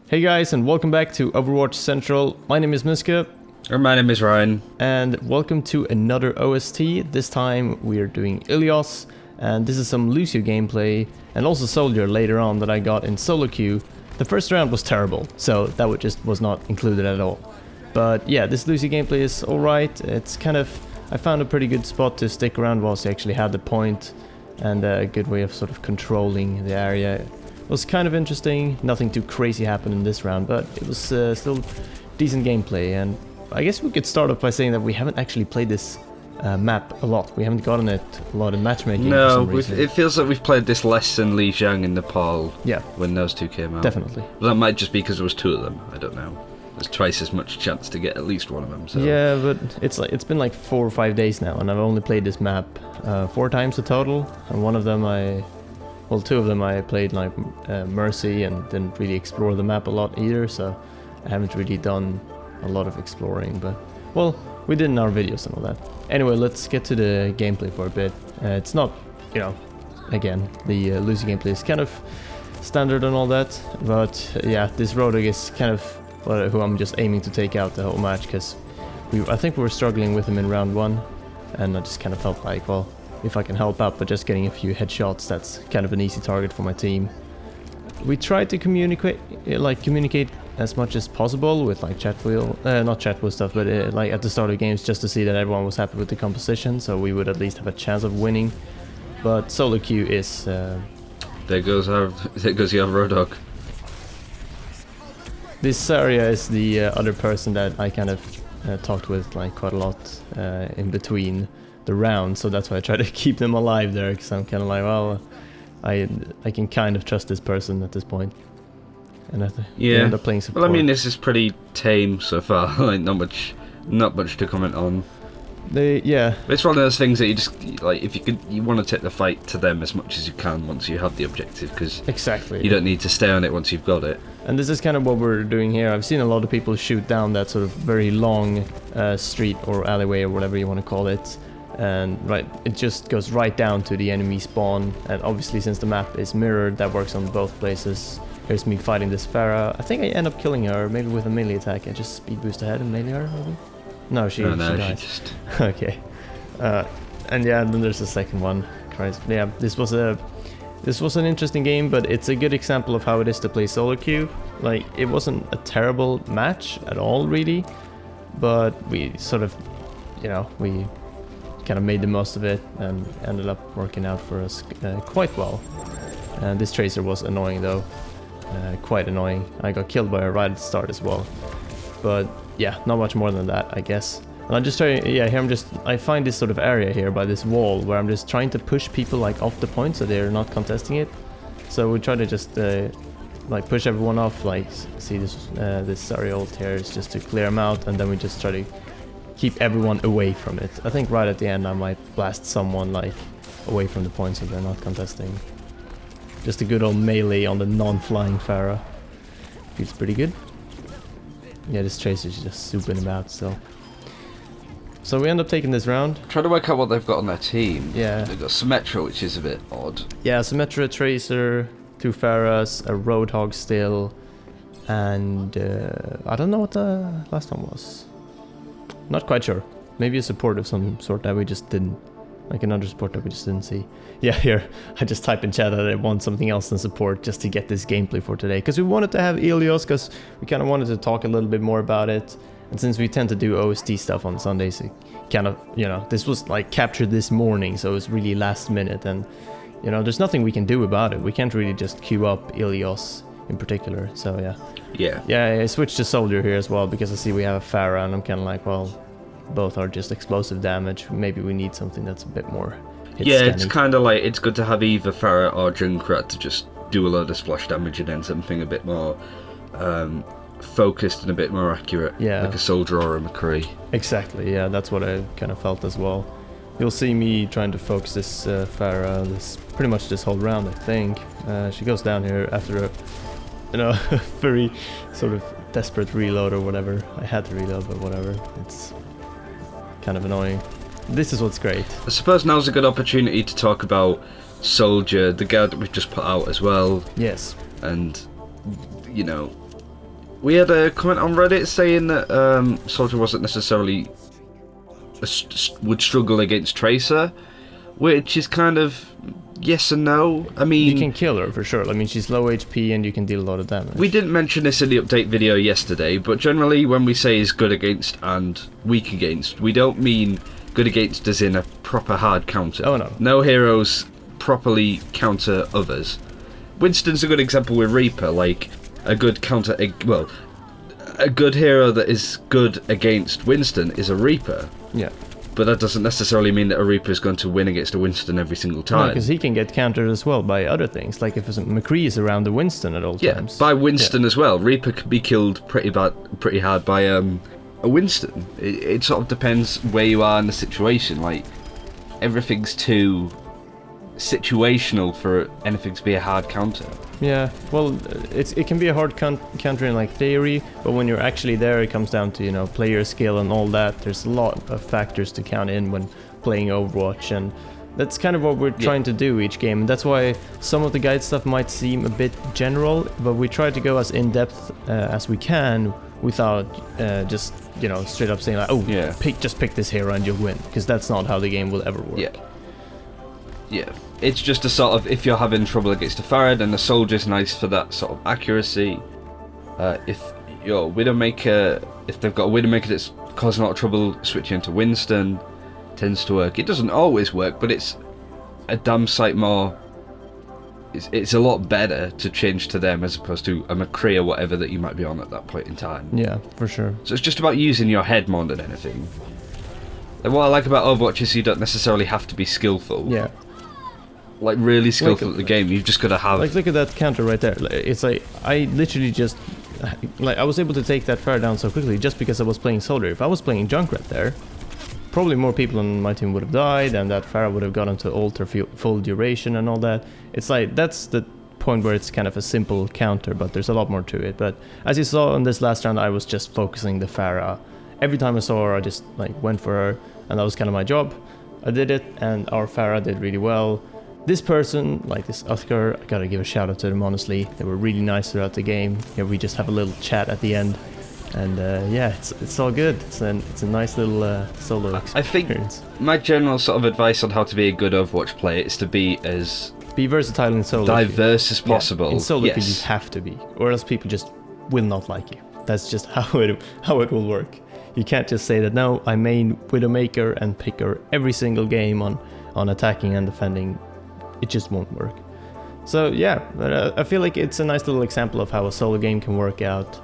Hey guys, and welcome back to Overwatch Central. My name is Miska. And my name is Ryan. And welcome to another OST. This time we are doing Ilios, and this is some Lucio gameplay, and also Soldier later on that I got in solo queue. The first round was terrible, so that just was not included at all. But yeah, this Lucio gameplay is alright. It's kind of... I found a pretty good spot to stick around whilst I actually had the point, and a good way of sort of controlling the area. It was kind of interesting. Nothing too crazy happened in this round, but it was still decent gameplay. And I guess we could start off by saying that we haven't actually played this map a lot. We haven't gotten it a lot in matchmatching for some reason. It feels like we've played this less than Lijiang in Nepal. Yeah, when those two came out. Definitely. Well, that might just be because there was two of them. I don't know. There's twice as much chance to get at least one of them. So. Yeah, but it's been like 4 or 5 days now, and I've only played this map 4 times in total, and one of them well, 2 of them I played like Mercy and didn't really explore the map a lot either, so I haven't really done a lot of exploring, but well, we did in our videos and all that. Anyway, let's get to the gameplay for a bit. It's not, you know, again, the Lucio gameplay is kind of standard and all that, but yeah, this Roadhog is kind of who I'm just aiming to take out the whole match, because I think we were struggling with him in round 1, and I just kind of felt like, well, if I can help out by just getting a few headshots, that's kind of an easy target for my team. We tried to communicate as much as possible with like chat wheel, not chat wheel stuff, but like at the start of games, just to see that everyone was happy with the composition, so we would at least have a chance of winning. But solo queue is... There goes your Roadhog. This area is the other person that I kind of talked with like quite a lot in between the rounds, so that's why I try to keep them alive there, because I'm kind of like, well, I can kind of trust this person at this point, and I end up playing support. Well, I mean, this is pretty tame so far. Like not much to comment on. It's one of those things that you just like. If you want to take the fight to them as much as you can once you have the objective, because exactly you don't need to stay on it once you've got it. And this is kind of what we're doing here. I've seen a lot of people shoot down that sort of very long street or alleyway or whatever you want to call it. And it just goes right down to the enemy spawn, and obviously since the map is mirrored, that works on both places. Here's me fighting this Pharah. I think I end up killing her, maybe with a melee attack. I just speed boost ahead and melee her, maybe? No, she dies. Okay. And yeah, and then there's the second one. Christ. Yeah, this was an interesting game, but it's a good example of how it is to play solo queue. Like, it wasn't a terrible match at all, really, but we sort of, you know, we kind of made the most of it and ended up working out for us quite well. And this tracer was annoying though, quite annoying. I got killed by her right at the start as well, but yeah, not much more than that, I guess. And I'm just trying, yeah, here I find this sort of area here by this wall where I'm just trying to push people like off the point so they're not contesting it. So we try to just like push everyone off, like see this area ult here is just to clear them out, and then we just try to keep everyone away from it. I think right at the end I might blast someone like away from the point so they're not contesting. Just a good old melee on the non-flying Pharah. Feels pretty good. Yeah, this tracer's just zooping about still. So we end up taking this round. Trying to work out what they've got on their team. Yeah. They've got Symmetra, which is a bit odd. Yeah, Symmetra, Tracer, 2 Pharahs, a Roadhog still, and I don't know what the last one was. Not quite sure. Maybe a support of some sort that we just didn't... Like another support that we just didn't see. Yeah, here. I just type in chat that I want something else than support just to get this gameplay for today. Because we wanted to have Ilios, because we kind of wanted to talk a little bit more about it. And since we tend to do OST stuff on Sundays, it kind of, you know, this was like captured this morning, so it was really last minute. And, you know, there's nothing we can do about it. We can't really just queue up Ilios in particular, so yeah. Yeah, I switched to Soldier here as well, because I see we have a Pharah, and I'm kind of like, well, both are just explosive damage. Maybe we need something that's a bit more hit-scanny. It's kind of like, it's good to have either Pharah or Junkrat to just do a load of splash damage and then something a bit more focused and a bit more accurate. Yeah. Like a Soldier or a McCree. Exactly, yeah, that's what I kind of felt as well. You'll see me trying to focus this Pharah pretty much this whole round, I think. She goes down here after a, you know, very sort of desperate reload or whatever. I had to reload, but whatever. It's kind of annoying. This is what's great. I suppose now's a good opportunity to talk about Soldier, the guy that we've just put out as well. Yes. And, you know, We had a comment on Reddit saying that Soldier wasn't necessarily would struggle against Tracer, which is kind of yes and no. I mean, you can kill her for sure. I mean, she's low HP and you can deal a lot of damage. We didn't mention this in the update video yesterday, but generally when we say is good against and weak against, we don't mean good against as in a proper hard counter. Oh no. No heroes properly counter others. Winston's a good example with Reaper, like a good counter. Well, a good hero that is good against Winston is a Reaper. Yeah. But that doesn't necessarily mean that a Reaper is going to win against a Winston every single time. Because he can get countered as well by other things, like if McCree is around the Winston at all times. Yeah, by Winston as well. Reaper can be killed pretty hard by a Winston. It sort of depends where you are in the situation. Like, everything's too situational for anything to be a hard counter. Yeah, well, it can be a hard counter in like theory, but when you're actually there, it comes down to, you know, player skill and all that. There's a lot of factors to count in when playing Overwatch, and that's kind of what we're trying to do each game. And that's why some of the guide stuff might seem a bit general, but we try to go as in-depth as we can without just, you know, straight up saying like, oh, just pick this hero and you'll win, because that's not how the game will ever work. Yeah, it's just a sort of, if you're having trouble against a Farad, and the Soldier's nice for that sort of accuracy. If your Widowmaker, if they've got a Widowmaker that's causing a lot of trouble, switching into Winston tends to work. It doesn't always work, but it's a damn sight more. It's a lot better to change to them as opposed to a McCree or whatever that you might be on at that point in time. Yeah, for sure. So it's just about using your head more than anything. And what I like about Overwatch is you don't necessarily have to be skillful. Yeah. Like really skillful at the game, you've just got to have. Like, look at that counter right there. It's like I literally just, like, I was able to take that fire down so quickly just because I was playing Soldier. If I was playing Junkrat there, probably more people on my team would have died, and that fire would have gotten to ult or full duration and all that. It's like that's the point where it's kind of a simple counter, but there's a lot more to it. But as you saw in this last round, I was just focusing the Pharah. Every time I saw her, I just like went for her, and that was kind of my job. I did it, and our Pharah did really well. This person, like this Uthgar, I gotta give a shout out to them, honestly. They were really nice throughout the game. Here we just have a little chat at the end. And yeah, it's all good. It's a nice little solo experience. I think my general sort of advice on how to be a good Overwatch player is to be as... Be versatile in solo. Diverse as possible. Yeah, in solo you have to be, or else people just will not like you. That's just how it will work. You can't just say that, no, I main Widowmaker and pick her every single game on attacking and defending. It just won't work. So yeah, but I feel like it's a nice little example of how a solo game can work out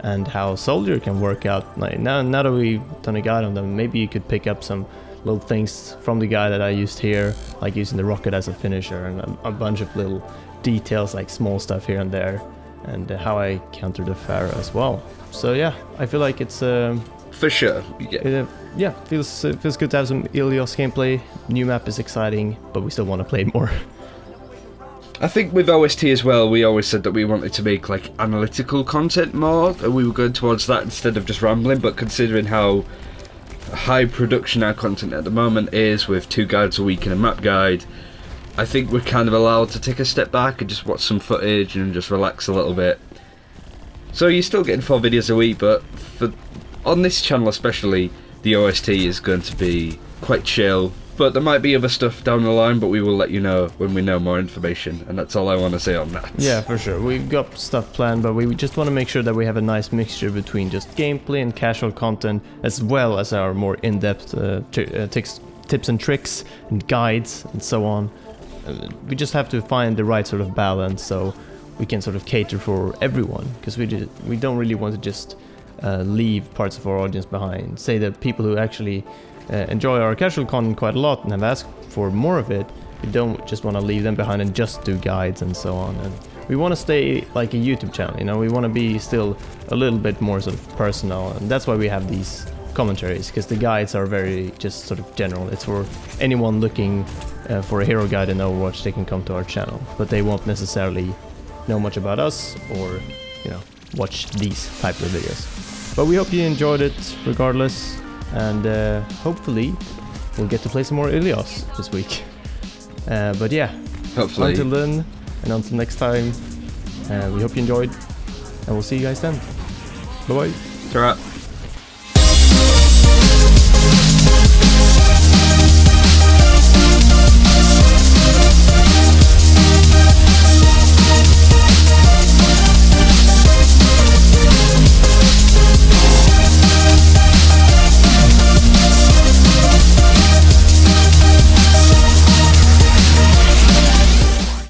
and how Soldier can work out. Like now that we've done a guide on them, maybe you could pick up some little things from the guide that I used here, like using the rocket as a finisher and a bunch of little details, like small stuff here and there, and how I counter the Pharah as well. So yeah, I feel like it's for sure. Yeah, feels good to have some Ilios gameplay. New map is exciting, but we still want to play more. I think with OST as well, we always said that we wanted to make like analytical content more, and we were going towards that instead of just rambling. But considering how high production our content at the moment is, with 2 guides a week and a map guide, I think we're kind of allowed to take a step back and just watch some footage and just relax a little bit. So you're still getting 4 videos a week, but on this channel especially, the OST is going to be quite chill. But there might be other stuff down the line, but we will let you know when we know more information, and that's all I want to say on that. Yeah, for sure. We've got stuff planned, but we just want to make sure that we have a nice mixture between just gameplay and casual content, as well as our more in-depth tips and tricks and guides and so on. We just have to find the right sort of balance so we can sort of cater for everyone, because we don't really want to just leave parts of our audience behind. Say that people who actually enjoy our casual content quite a lot and have asked for more of it, we don't just want to leave them behind and just do guides and so on. And we want to stay like a YouTube channel, you know, we want to be still a little bit more sort of personal, and that's why we have these commentaries, because the guides are very just sort of general. It's for anyone looking for a hero guide in Overwatch, they can come to our channel, but they won't necessarily know much about us or, you know, watch these type of videos. But we hope you enjoyed it regardless. And hopefully we'll get to play some more Ilios this week. But yeah, hopefully. Until then, and until next time, we hope you enjoyed, and we'll see you guys then. Bye bye. Ta-ra.